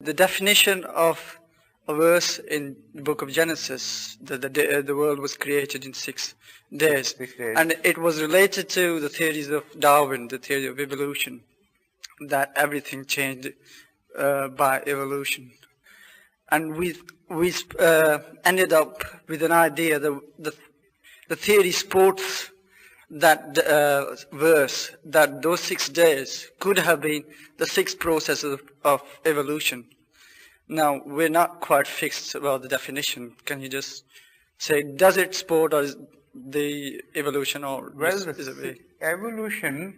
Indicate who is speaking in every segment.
Speaker 1: The definition of a verse in the book of Genesis, the world was created in 6 days.
Speaker 2: 6 days.
Speaker 1: And it was related to the theories of Darwin, the theory of evolution, that everything changed by evolution. And we ended up with an idea that the theory supports that verse, that those 6 days could have been the 6 processes of evolution. Now, we're not quite fixed about the definition. Can you just say, does it support or is the evolution, or
Speaker 2: Well,
Speaker 1: is it vague?
Speaker 2: evolution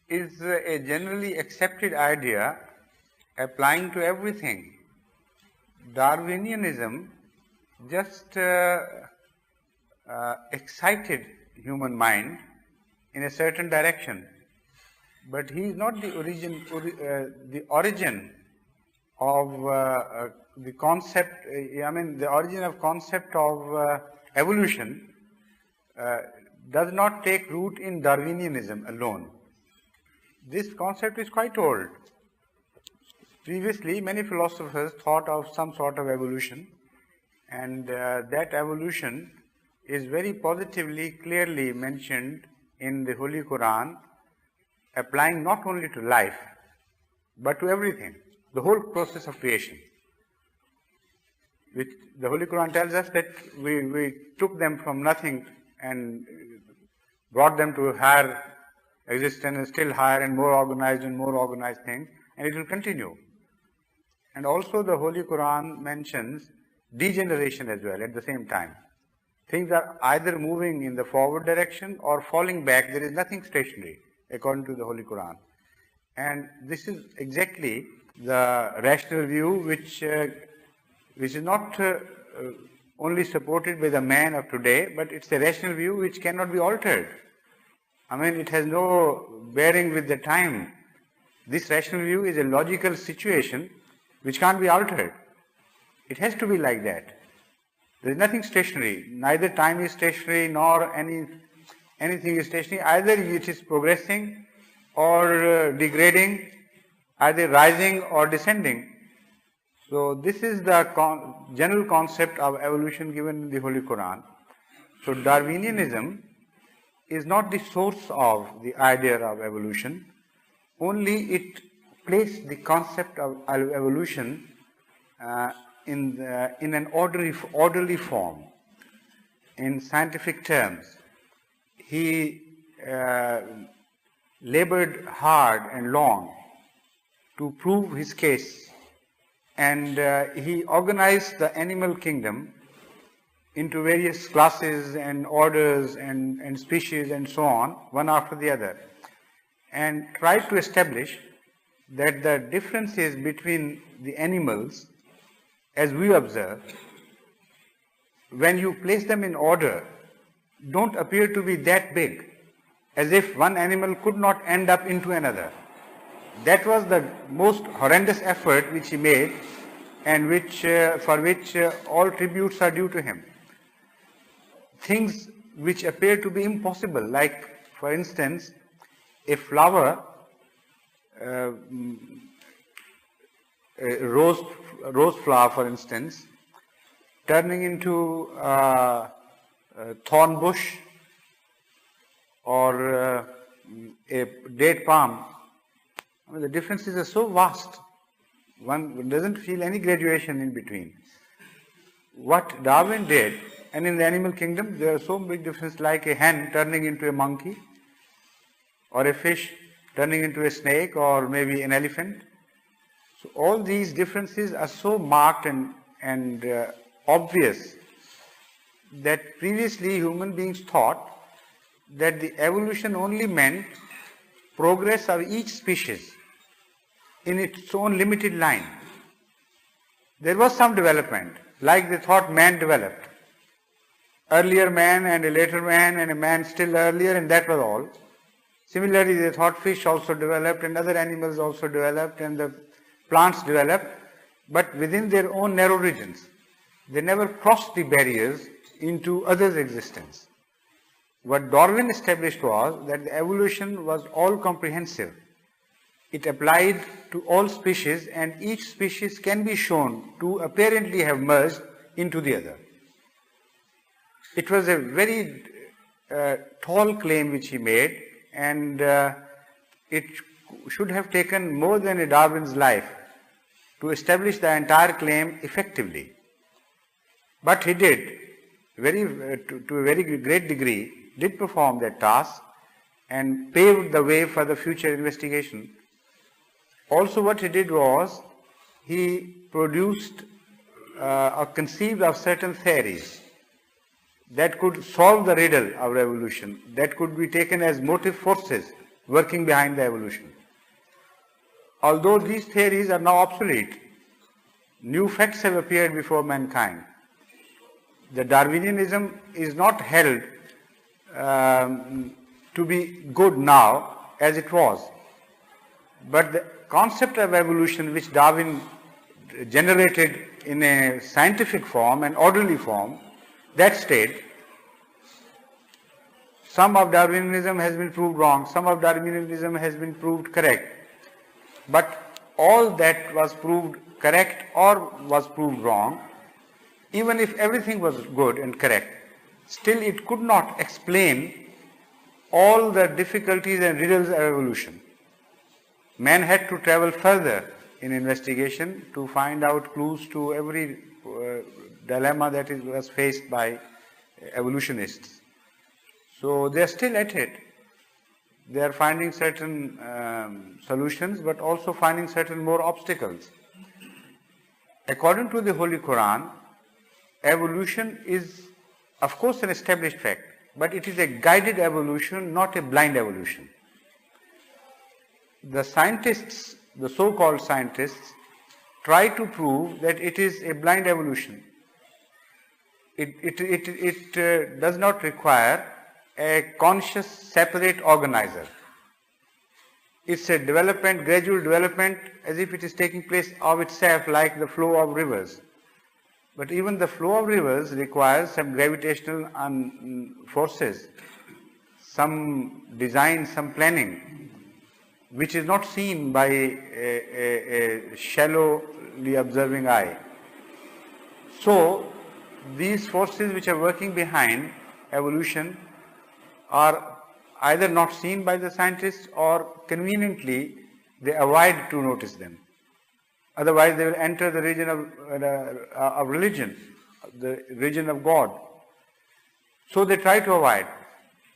Speaker 2: is a generally accepted idea applying to everything. Darwinianism just excited human mind in a certain direction, but he is not the origin of the concept. The origin of concept of evolution does not take root in Darwinianism alone. This concept is quite old. Previously, many philosophers thought of some sort of evolution, and that evolution is very positively, clearly mentioned in the Holy Quran, applying not only to life, but to everything, the whole process of creation. Which the Holy Quran tells us that we took them from nothing and brought them to a higher existence, and still higher and more organized things, and it will continue. And also the Holy Quran mentions degeneration as well at the same time. Things are either moving in the forward direction or falling back. There is nothing stationary according to the Holy Quran. And this is exactly the rational view which is not only supported by the man of today, but it's a rational view which cannot be altered. It has no bearing with the time. This rational view is a logical situation which can't be altered. It has to be like that. There is nothing stationary. Neither time is stationary nor anything is stationary. Either it is progressing or degrading, either rising or descending. So this is the general concept of evolution given in the Holy Quran. So Darwinianism is not the source of the idea of evolution, only it placed the concept of evolution in an orderly form. In scientific terms, he labored hard and long to prove his case, and he organized the animal kingdom into various classes and orders and species and so on, one after the other, and tried to establish that the differences between the animals, as we observe, when you place them in order, don't appear to be that big, as if one animal could not end up into another. That was the most horrendous effort which he made, and for which all tributes are due to him. Things which appear to be impossible, like, for instance, a flower, a rose flower, for instance, turning into a thorn bush or a date palm. The differences are so vast, one doesn't feel any graduation in between. What Darwin did, and in the animal kingdom there are so big differences, like a hen turning into a monkey, or a fish turning into a snake, or maybe an elephant. So all these differences are so marked and obvious that previously human beings thought that the evolution only meant progress of each species in its own limited line. There was some development, like they thought man developed. Earlier man and a later man and a man still earlier, and that was all. Similarly, they thought fish also developed and other animals also developed and the plants developed, but within their own narrow regions. They never crossed the barriers into others' existence. What Darwin established was that the evolution was all comprehensive. it applied to all species, and each species can be shown to apparently have merged into the other. It was a very tall claim which he made, and it should have taken more than a Darwin's life to establish the entire claim effectively. But he did, to a very great degree, did perform that task and paved the way for the future investigation. Also what he did was, he produced or conceived of certain theories that could solve the riddle of evolution, that could be taken as motive forces working behind the evolution. Although these theories are now obsolete, new facts have appeared before mankind. The Darwinianism is not held to be good now as it was. But the concept of evolution which Darwin generated in a scientific form, an orderly form, that stayed. Some of Darwinism has been proved wrong, some of Darwinism has been proved correct. But all that was proved correct or was proved wrong, even if everything was good and correct, still it could not explain all the difficulties and riddles of evolution. Man had to travel further in investigation to find out clues to every dilemma that was faced by evolutionists. So they are still at it. They are finding certain solutions, but also finding certain more obstacles. According to the Holy Quran, evolution is, of course, an established fact, but it is a guided evolution, not a blind evolution. The scientists, the so-called scientists, try to prove that it is a blind evolution. It does not require a conscious, separate organizer. It's a development, gradual development, as if it is taking place of itself, like the flow of rivers. But even the flow of rivers requires some gravitational forces, some design, some planning, which is not seen by a shallowly observing eye. So, these forces which are working behind evolution are either not seen by the scientists, or conveniently they avoid to notice them. Otherwise they will enter the region of religion, the region of God. So they try to avoid.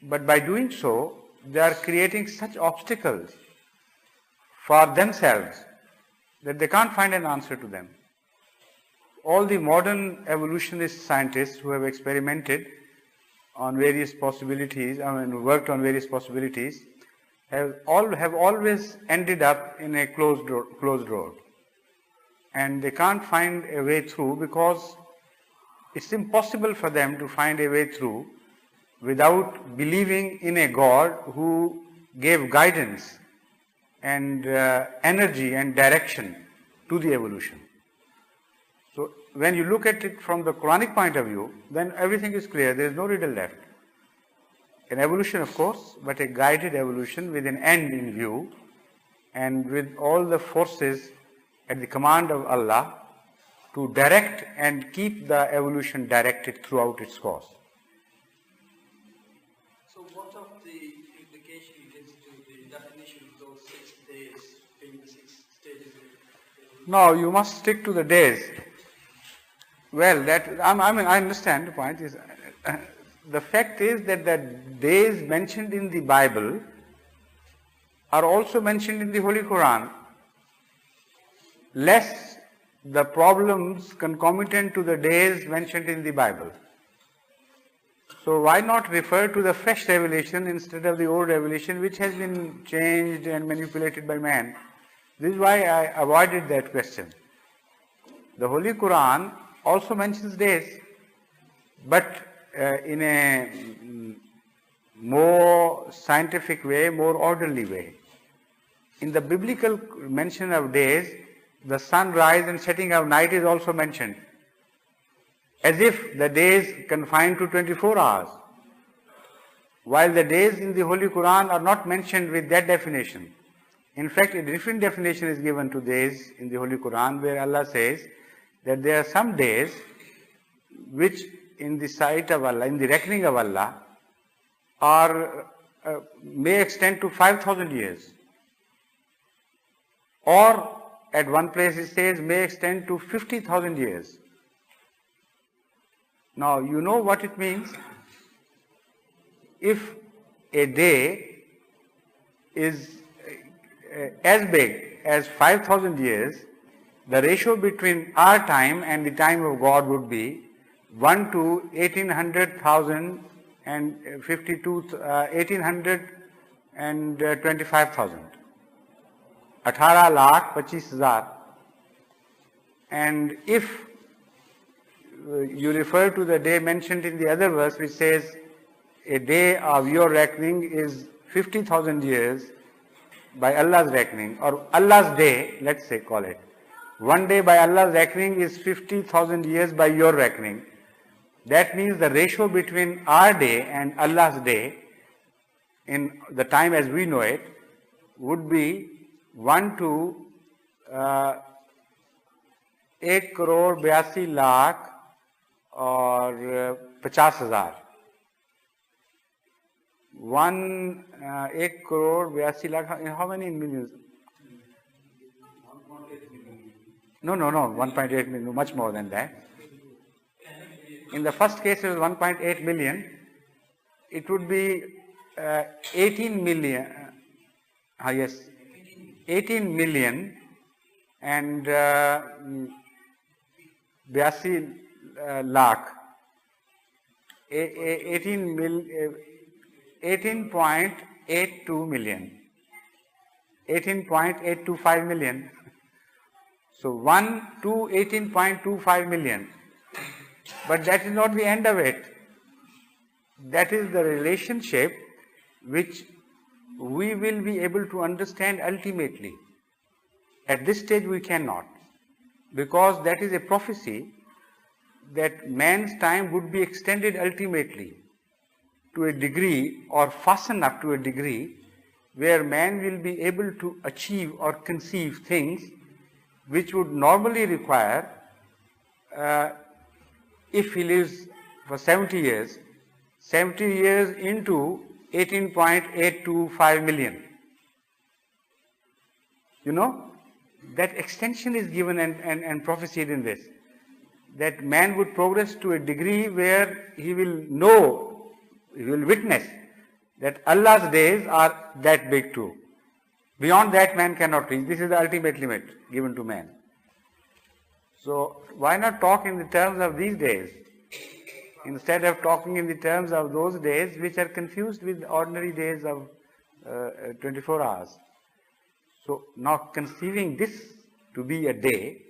Speaker 2: But by doing so, they are creating such obstacles for themselves that they can't find an answer to them. All the modern evolutionist scientists who have experimented on various possibilities, worked on various possibilities, have always ended up in a closed road. And they can't find a way through, because it's impossible for them to find a way through without believing in a God who gave guidance and energy and direction to the evolution. So when you look at it from the Quranic point of view, then everything is clear, there is no riddle left. An evolution, of course, but a guided evolution with an end in view, and with all the forces at the command of Allah to direct and keep the evolution directed throughout its course.
Speaker 1: So what of the implication gives to the definition of those 6 days, being the 6 stages?
Speaker 2: No, you must stick to the days. Well, I understand the point. Is the fact is that the days mentioned in the Bible are also mentioned in the Holy Quran, less the problems concomitant to the days mentioned in the Bible. So why not refer to the fresh revelation instead of the old revelation, which has been changed and manipulated by man? This is why I avoided that question. The Holy Quran also mentions days, but in a more scientific way, more orderly way. In the biblical mention of days, the sunrise and setting of night is also mentioned, as if the days confined to 24 hours, while the days in the Holy Quran are not mentioned with that definition. In fact, a different definition is given to days in the Holy Quran, where Allah says that there are some days which in the sight of Allah, in the reckoning of Allah, are may extend to 5,000 years. Or at one place it says may extend to 50,000 years. Now you know what it means. If a day is as big as 5,000 years, the ratio between our time and the time of God would be 1 to 1800,000 and 1825,000. 18 lakh 25,000. And if you refer to the day mentioned in the other verse, which says a day of your reckoning is 50,000 years by Allah's reckoning, or Allah's day, let's say, call it. One day by Allah's reckoning is 50,000 years by your reckoning. That means the ratio between our day and Allah's day, in the time as we know it, would be 1 to 1 crore 82 lakh or 50,000. 1 crore 82 lakh, how many in millions? No, 1.8 million, much more than that. In the first case it was 1.8 million. It would be 18 million. Yes, 18 million and 82 lakh. 18.82 million. 18.825 million. So 1 to 18.25 million. But that is not the end of it. That is the relationship which we will be able to understand ultimately. At this stage we cannot, because that is a prophecy that man's time would be extended ultimately to a degree, or fasten up to a degree, where man will be able to achieve or conceive things which would normally require, if he lives for 70 years into 18.825 million. You know, that extension is given and prophesied in this, that man would progress to a degree where he will know, he will witness that Allah's days are that big too. Beyond that man cannot reach. This is the ultimate limit given to man. So why not talk in the terms of these days, instead of talking in the terms of those days which are confused with ordinary days of 24 hours. So now conceiving this to be a day,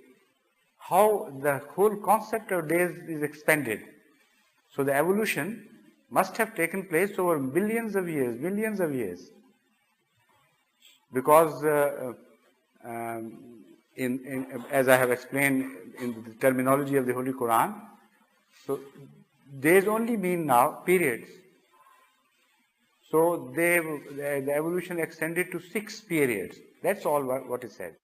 Speaker 2: how the whole concept of days is expanded. So the evolution must have taken place over millions of years. Because as I have explained in the terminology of the Holy Quran, so days only mean now periods. So the evolution extended to 6 periods. That's all what is said.